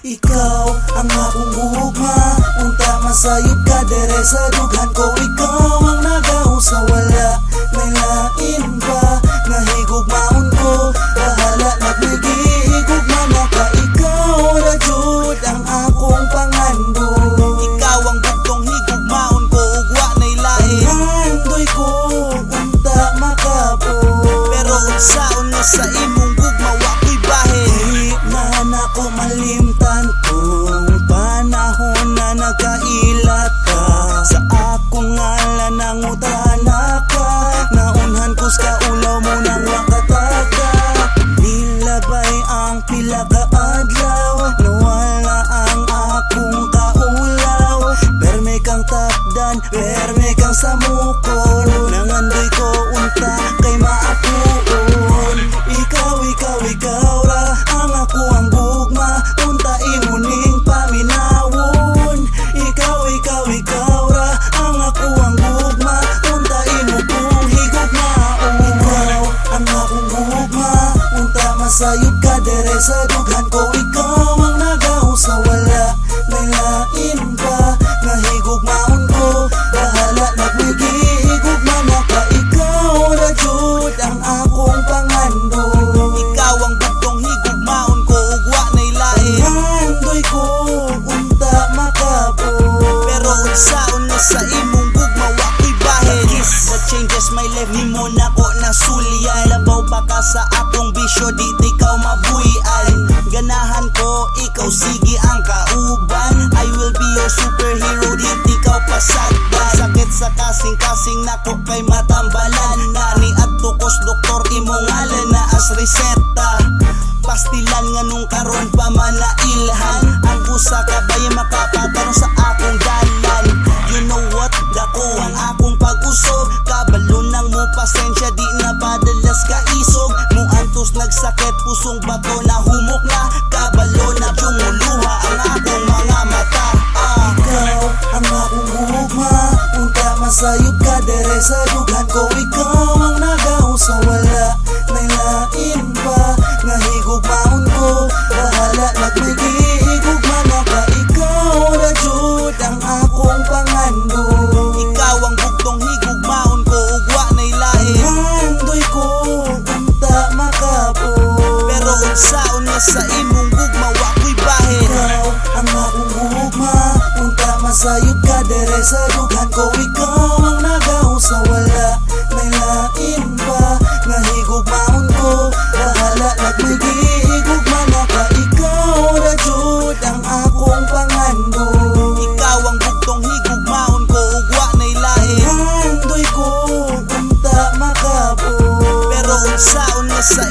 Ikaw ang akong ugma, unta masayod ka dere sa dughan ko. Ikaw ang nagaw sa wala, may lain pa nga higugmaon ko. Bahala nagmigihigugma na ka, ikaw ra jud ang akong pangandong. Ikaw ang bugtong higugmaon ko, ugwa na'y lain. Pangandoy ko, unta makapo. Pero unsaon nga sa imong gugma, wa ko'y bahin. Di na nako malimtan kung panahon na nagkailat ka. Sa akong ngalan nangutana ka, naunhan ko sa ulaw mo nang wakataka. Nilabay ang pila ka adlaw, nawala ang akong kaulaw. Perme kang tapdan, perme kang samukon, nangandoy ko unta kay maapuon. Ikaw ra ang ako ang gugma, unta imuning paminawon. Ikaw ra ang ako ang gugma, unta imo kong higugmaon. Ikaw ang akong gugma, unta masayod ka dere sa dughan ko. Ikaw ang nagaw sa wala, may lain pa nga higugmaon ko. Bahala nagmigihigugma na ka, ikaw ra jud ang akong pangandong. Ikaw ang bugtong higugmaon ko, ugwa na'y lain. Pangandoy ko, unta makapo. Pero unsaon nga sa imong gugma, wa ko'y bahin. That changes my life, ni mo nako nasulyan. Labaw pa ka sa akong bisyo, di ikaw mabuhian. Ganahan ko, ikaw sige ang kauban. I will be your superhero, di ikaw pasagdan. Sakit sa kasing-kasing nako kay matambalan. Nani at tukos doktor, imong ngalan na as reseta. Pastilan nga nung karon pa manailhan. Ang usa ka ba'y makapatarong sa akong dalan. You know what, dako ang akong pag-usog. Kabalo nang mo pasensya, di na padalas ka isog. Muantos nagsakit, pusong bato na humok na. Kabalo na jumuluha ang akong mga mata. Ikaw ang akong gugma, unta masayod ka dere sa dughan ko. Ikaw ang nagaw sa wala, may lain pa nga higugmaon ko. Bahala nagmigihigugma na ka, ikaw ra jud ang akong pangandong. Ikaw ang bugtong higugmaon ko, ugwa na'y lain. Pangandoy ko, unta makapo. Pero unsaon nga sa imong gugma, wa ko'y bahin. Ikaw ang akong gugma, unta masayod ka dere sa dughan ko. Ikaw ang nagaw sa wala, may lain pa nga higugmaon ko. Bahala nagmigihigugma na ka, ikaw ra jud ang akong pangandong. Ikaw ang bugtong higugmaon ko, ugwa na'y lain. Pangandoy ko, unta makapo. Pero unsaon nga sa